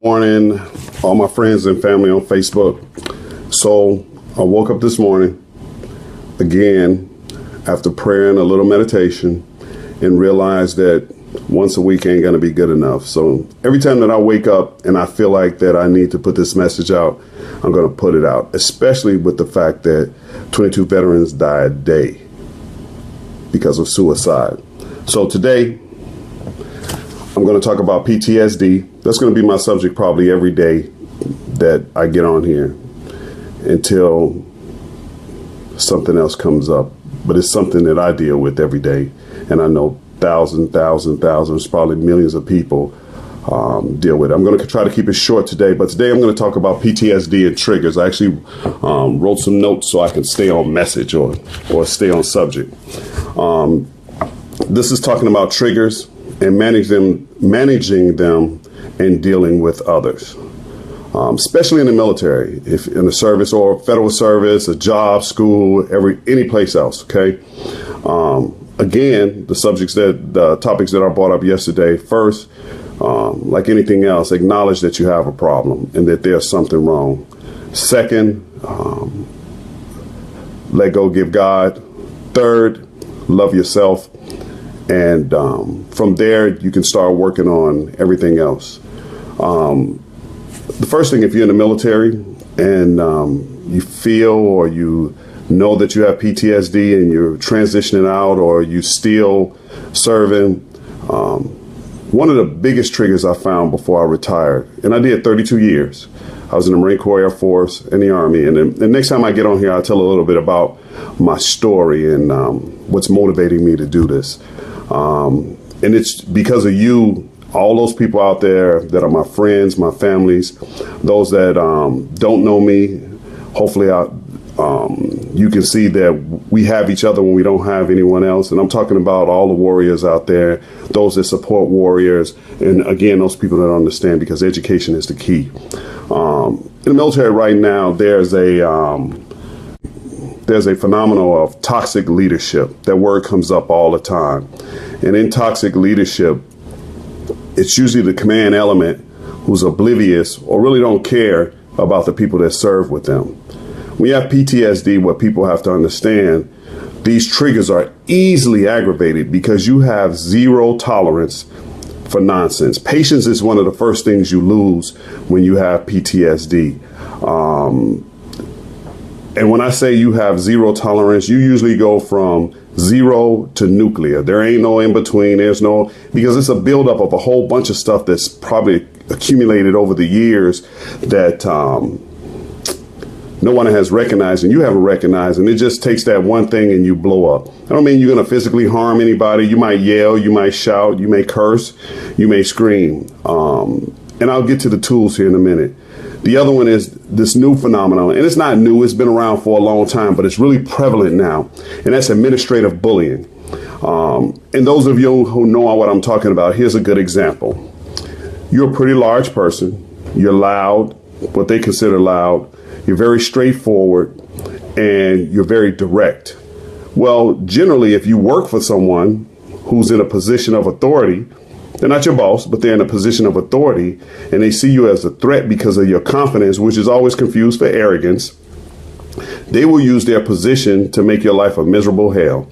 Morning, all my friends and family on Facebook. So I woke up this morning again after prayer and a little meditation and realized that once a week ain't going to be good enough. So every time that I wake up and I feel like that I need to put this message out, I'm going to put it out, especially with the fact that 22 veterans die a day because of suicide. So today I'm going to talk about PTSD. That's going to be my subject probably every day that I get on here until something else comes up. But it's something that I deal with every day. And I know thousands, probably millions of people deal with it. I'm going to try to keep it short today. But today I'm going to talk about PTSD and triggers. I actually wrote some notes so I can stay on message or stay on subject. This is talking about triggers and managing them and dealing with others, especially in the military, if in the service or federal service, a job, school, any place else. Okay. Again, the topics that I brought up yesterday. First, like anything else, acknowledge that you have a problem and that there's something wrong. Second, let go, give God. Third, love yourself. And from there, you can start working on everything else. The first thing, if you're in the military and you feel or you know that you have PTSD and you're transitioning out or you still serving, one of the biggest triggers I found before I retired, and I did 32 years. I was in the Marine Corps, Air Force, and the Army. And then the next time I get on here, I'll tell a little bit about my story and what's motivating me to do this. And it's because of you, all those people out there that are my friends, my families, those that don't know me. Hopefully you can see that we have each other when we don't have anyone else. And I'm talking about all the warriors out there, those that support warriors. And again, those people that understand, because education is the key. In the military right now, there's a phenomenon of toxic leadership. That word comes up all the time. And in toxic leadership, it's usually the command element who's oblivious or really don't care about the people that serve with them. When you have PTSD, what people have to understand, these triggers are easily aggravated because you have zero tolerance for nonsense. Patience is one of the first things you lose when you have PTSD. And when I say you have zero tolerance, you usually go from zero to nuclear. There ain't no in between. Because it's a buildup of a whole bunch of stuff that's probably accumulated over the years that no one has recognized and you haven't recognized. And it just takes that one thing and you blow up. I don't mean you're going to physically harm anybody. You might yell, you might shout, you may curse, you may scream. And I'll get to the tools here in a minute. The other one is this new phenomenon, and it's not new, it's been around for a long time, but it's really prevalent now, and that's administrative bullying. And those of you who know what I'm talking about, here's a good example. You're a pretty large person, you're loud, what they consider loud, you're very straightforward, and you're very direct. Well, generally, if you work for someone who's in a position of authority, they're not your boss, but they're in a position of authority, and they see you as a threat because of your confidence, which is always confused for arrogance. They will use their position to make your life a miserable hell.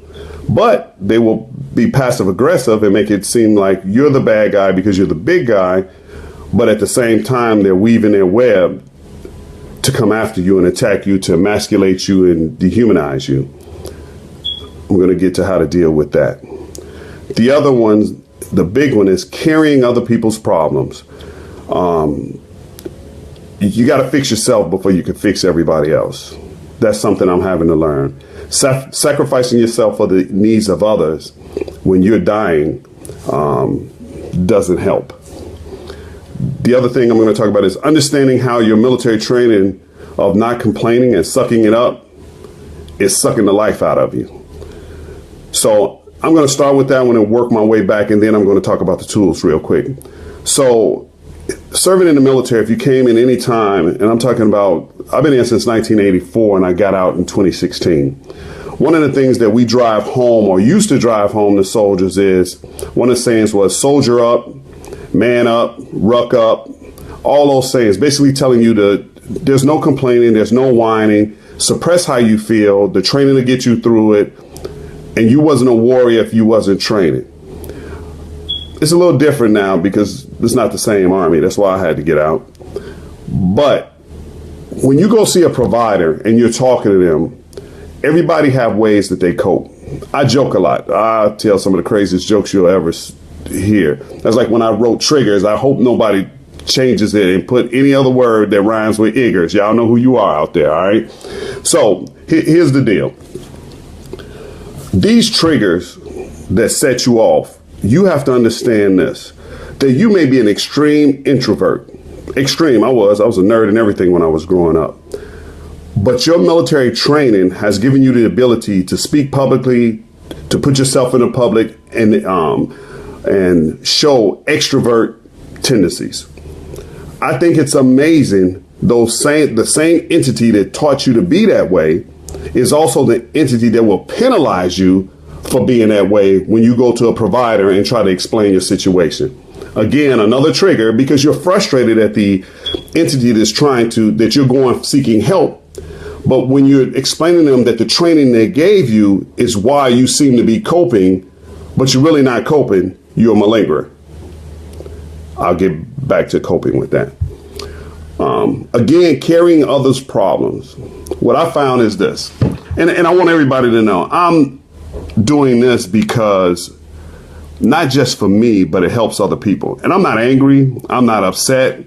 But they will be passive aggressive and make it seem like you're the bad guy because you're the big guy. But at the same time, they're weaving their web to come after you and attack you, to emasculate you and dehumanize you. I'm going to get to how to deal with that. The other one, the big one, is carrying other people's problems. You got to fix yourself before you can fix everybody else. That's something I'm having to learn. Sacrificing yourself for the needs of others when you're dying doesn't help. The other thing I'm going to talk about is understanding how your military training of not complaining and sucking it up is sucking the life out of you. So I'm going to start with that one and work my way back, and then I'm going to talk about the tools real quick. So serving in the military, if you came in any time, and I'm talking about, I've been in since 1984 and I got out in 2016. One of the things that we drive home, or used to drive home to soldiers, is one of the sayings was soldier up, man up, ruck up, all those things, basically telling you there's no complaining, there's no whining, suppress how you feel, the training to get you through it, and you wasn't a warrior if you wasn't training. It's a little different now because it's not the same army. That's why I had to get out. But when you go see a provider and you're talking to them, everybody have ways that they cope. I joke a lot. I tell some of the craziest jokes you'll ever hear. That's like when I wrote triggers. I hope nobody changes it and put any other word that rhymes with iggers. Y'all know who you are out there, all right? So here's the deal. These triggers that set you off, you have to understand this, that you may be an extreme introvert. Extreme, I was a nerd and everything when I was growing up. But your military training has given you the ability to speak publicly, to put yourself in the public and show extrovert tendencies. I think it's amazing the same entity that taught you to be that way is also the entity that will penalize you for being that way when you go to a provider and try to explain your situation. Again, another trigger because you're frustrated at the entity that you're going seeking help. But when you're explaining to them that the training they gave you is why you seem to be coping, but you're really not coping, you're a malingerer. I'll get back to coping with that. Again, carrying others' problems. What I found is this, and I want everybody to know, I'm doing this because not just for me, but it helps other people. And I'm not angry. I'm not upset.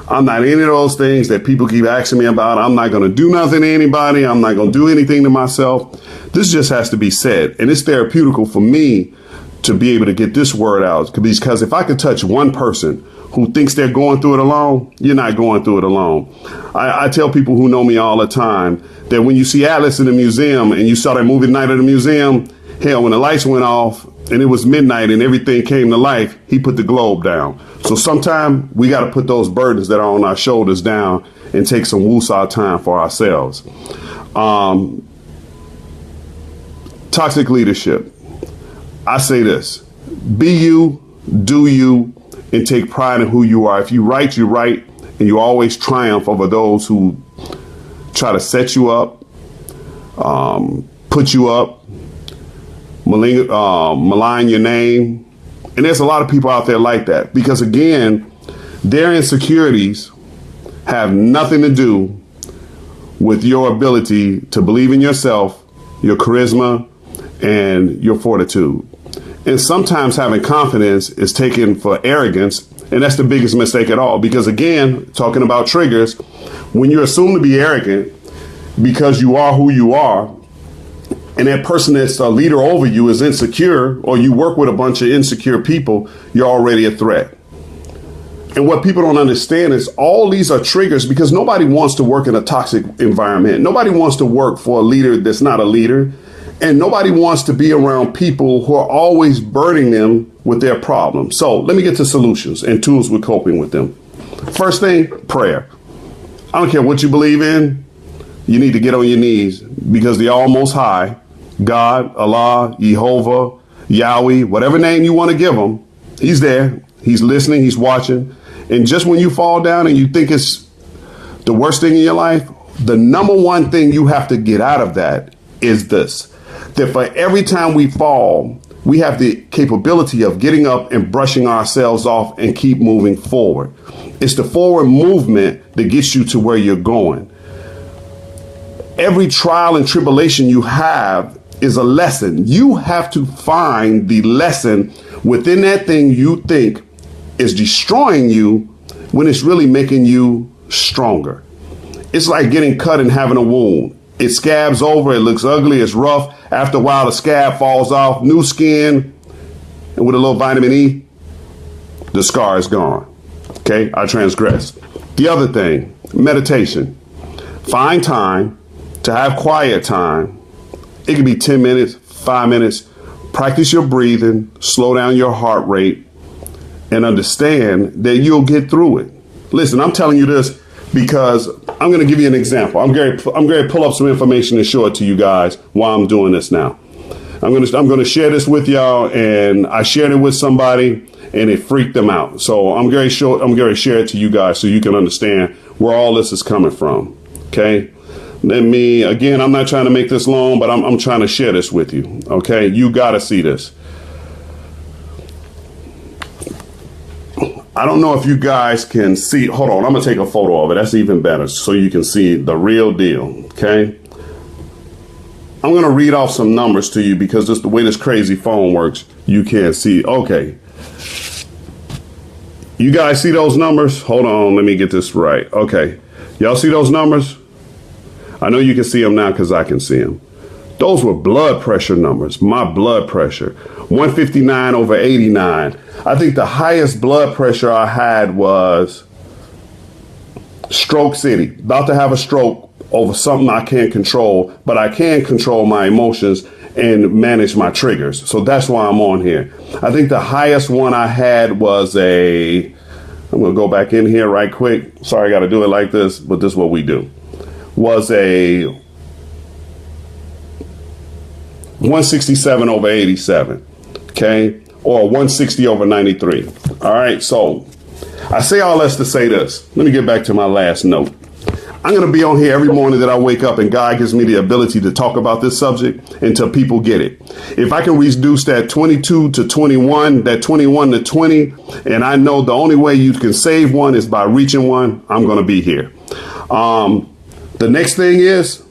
I'm not any of those things that people keep asking me about. I'm not going to do nothing to anybody. I'm not going to do anything to myself. This just has to be said. And it's therapeutical for me to be able to get this word out. Because if I could touch one person who thinks they're going through it alone, you're not going through it alone. I tell people who know me all the time that when you see Atlas in the museum and you saw that movie Night at the Museum, hell, when the lights went off and it was midnight and everything came to life, he put the globe down. So sometimes we got to put those burdens that are on our shoulders down and take some woosah time for ourselves. Toxic leadership. I say this, be you, do you, and take pride in who you are. If you right, you're right, and you always triumph over those who try to set you up, put you up, malign your name. And there's a lot of people out there like that because, again, their insecurities have nothing to do with your ability to believe in yourself, your charisma, and your fortitude. And sometimes having confidence is taken for arrogance, and that's the biggest mistake at all. Because, again, talking about triggers, when you assume to be arrogant because you are who you are, and that person that's a leader over you is insecure, or you work with a bunch of insecure people, you're already a threat. And what people don't understand is all these are triggers because nobody wants to work in a toxic environment. Nobody wants to work for a leader that's not a leader. And nobody wants to be around people who are always burdening them with their problems. So let me get to solutions and tools with coping with them. First thing, prayer. I don't care what you believe in. You need to get on your knees because the Almost High, God, Allah, Jehovah, Yahweh, whatever name you want to give him, he's there. He's listening. He's watching. And just when you fall down and you think it's the worst thing in your life, the number one thing you have to get out of that is this. That for every time we fall, we have the capability of getting up and brushing ourselves off and keep moving forward. It's the forward movement that gets you to where you're going. Every trial and tribulation you have is a lesson. You have to find the lesson within that thing you think is destroying you when it's really making you stronger. It's like getting cut and having a wound. It scabs over, it looks ugly, it's rough. After a while, the scab falls off, new skin, and with a little vitamin E, the scar is gone. Okay, I transgressed. The other thing, meditation. Find time to have quiet time. It can be 10 minutes, 5 minutes. Practice your breathing, slow down your heart rate, and understand that you'll get through it. Listen, I'm telling you this because I'm going to give you an example. I'm going to pull up some information and show it to you guys while I'm doing this now. I'm going to share this with y'all, and I shared it with somebody, and it freaked them out. So I'm going to share it to you guys so you can understand where all this is coming from. Okay. Again, I'm not trying to make this long, but I'm trying to share this with you. Okay. You got to see this. I don't know if you guys can see. Hold on. I'm going to take a photo of it. That's even better. So you can see the real deal. Okay. I'm going to read off some numbers to you because just the way this crazy phone works, you can't see. Okay. You guys see those numbers? Hold on. Let me get this right. Okay. Y'all see those numbers? I know you can see them now because I can see them. Those were blood pressure numbers. My blood pressure, 159/89. I think the highest blood pressure I had was Stroke City. About to have a stroke over something I can't control, but I can control my emotions and manage my triggers. So that's why I'm on here. I think the highest one I had was I'm going to go back in here right quick. Sorry, I got to do it like this, but this is what we do. Was a 167/87. Okay. Or 160/93. All right. So I say all this to say this. Let me get back to my last note. I'm going to be on here every morning that I wake up, and God gives me the ability to talk about this subject until people get it. If I can reduce that 22 to 21, that 21 to 20, and I know the only way you can save one is by reaching one, I'm going to be here. The next thing is,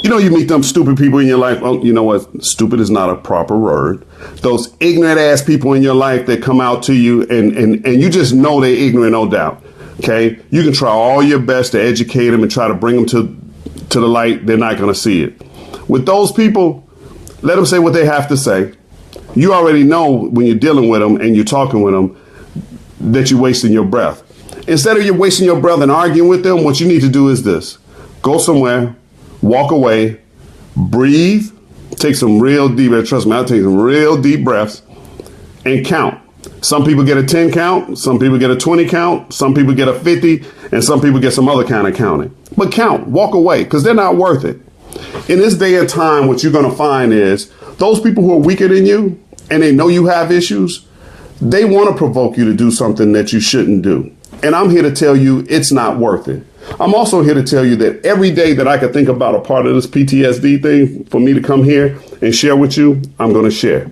you meet them stupid people in your life. Oh, you know what? Stupid is not a proper word. Those ignorant ass people in your life that come out to you and you just know they're ignorant, no doubt. Okay. You can try all your best to educate them and try to bring them to the light. They're not going to see it. With those people, let them say what they have to say. You already know when you're dealing with them and you're talking with them that you're wasting your breath. Instead of you wasting your breath and arguing with them, what you need to do is this. Go somewhere, walk away, breathe, take some real deep, trust me, I'll take some real deep breaths and count. Some people get a 10 count, some people get a 20 count, some people get a 50, and some people get some other kind of counting. But count, walk away, because they're not worth it. In this day and time, what you're going to find is those people who are weaker than you and they know you have issues, they want to provoke you to do something that you shouldn't do. And I'm here to tell you it's not worth it. I'm also here to tell you that every day that I could think about a part of this PTSD thing for me to come here and share with you, I'm going to share.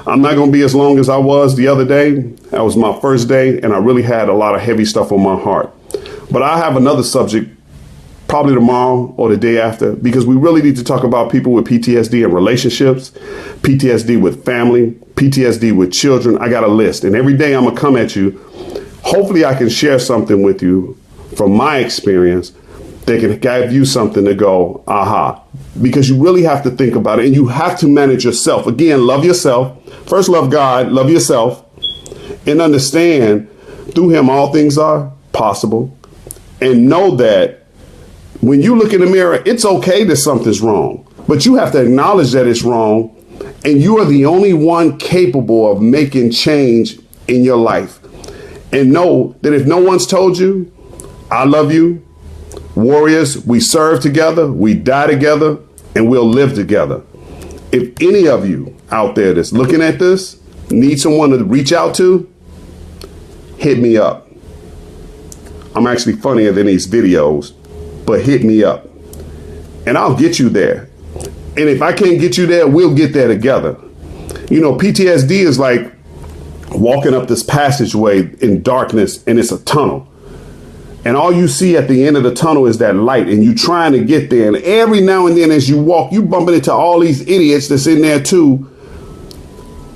I'm not going to be as long as I was the other day. That was my first day, and I really had a lot of heavy stuff on my heart. But I have another subject probably tomorrow or the day after, because we really need to talk about people with PTSD in relationships, PTSD with family, PTSD with children. I got a list, and every day I'm going to come at you. Hopefully I can share something with you from my experience that can give you something to go, aha, because you really have to think about it and you have to manage yourself. Again, love yourself. First, love God, love yourself, and understand through him all things are possible. And know that when you look in the mirror, it's okay that something's wrong, but you have to acknowledge that it's wrong. And you are the only one capable of making change in your life. And know that if no one's told you, I love you, warriors, we serve together, we die together, and we'll live together. If any of you out there that's looking at this, need someone to reach out to, hit me up. I'm actually funnier than these videos, but hit me up and I'll get you there. And if I can't get you there, we'll get there together. PTSD is like walking up this passageway in darkness and it's a tunnel. And all you see at the end of the tunnel is that light and you trying to get there. And every now and then as you walk, you bumping into all these idiots that's in there too,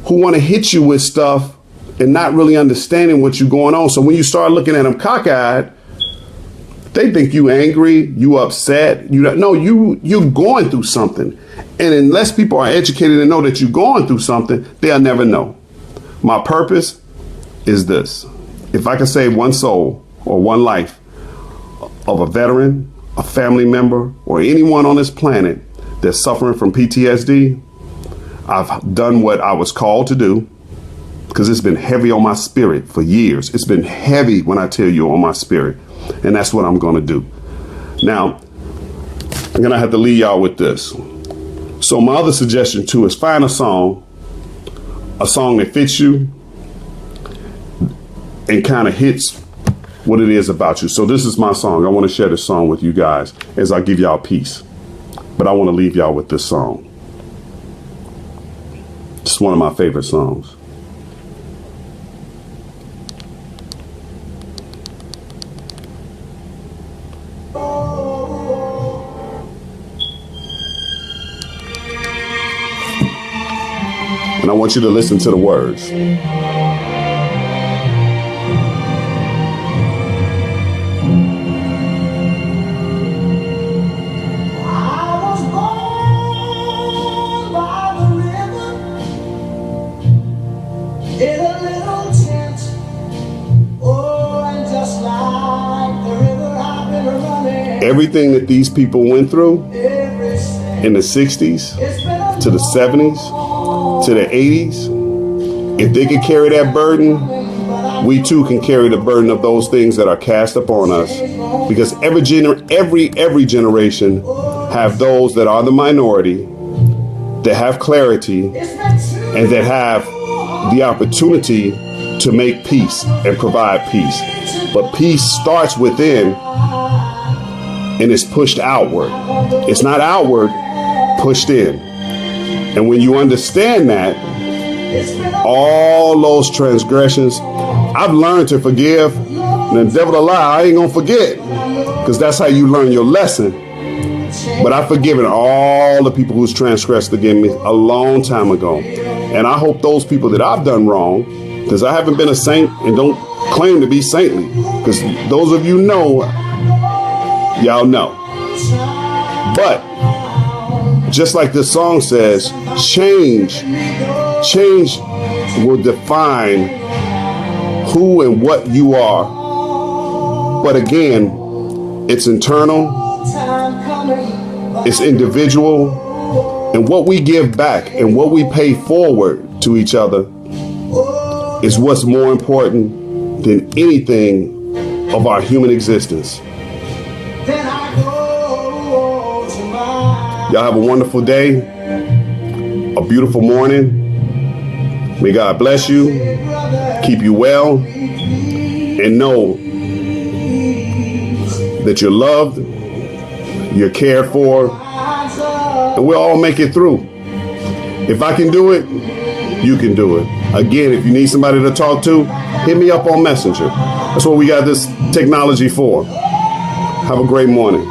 who want to hit you with stuff and not really understanding what you're going on. So when you start looking at them cockeyed, they think you angry, you upset. You're going through something. And unless people are educated and know that you're going through something, they'll never know. My purpose is this. If I can save one soul or one life of a veteran, a family member, or anyone on this planet that's suffering from PTSD, I've done what I was called to do, because it's been heavy on my spirit for years. It's been heavy when I tell you on my spirit. And that's what I'm going to do. Now, I'm going to have to leave y'all with this. So my other suggestion too is find a song a song that fits you and kind of hits what it is about you. So this is my song. I want to share this song with you guys as I give y'all peace. But I want to leave y'all with this song. It's one of my favorite songs. And I want you to listen to the words. Everything that these people went through in the 60s to the 70s to the 80s, if they could carry that burden, we too can carry the burden of those things that are cast upon us. Because every generation have those that are the minority, that have clarity, and that have the opportunity to make peace and provide peace. But peace starts within and it's pushed outward. It's not outward, pushed in. And when you understand that, all those transgressions, I've learned to forgive. And the devil a lie, I ain't gonna forget, because that's how you learn your lesson. But I've forgiven all the people who's transgressed against me a long time ago. And I hope those people that I've done wrong, because I haven't been a saint and don't claim to be saintly, because those of you know, y'all know. But just like this song says, change will define who and what you are. But again, it's internal, it's individual, and what we give back and what we pay forward to each other is what's more important than anything of our human existence. Y'all have a wonderful day, a beautiful morning. May God bless you, keep you well, and know that you're loved, you're cared for, and we'll all make it through. If I can do it, you can do it. Again, if you need somebody to talk to, hit me up on Messenger. That's what we got this technology for. Have a great morning.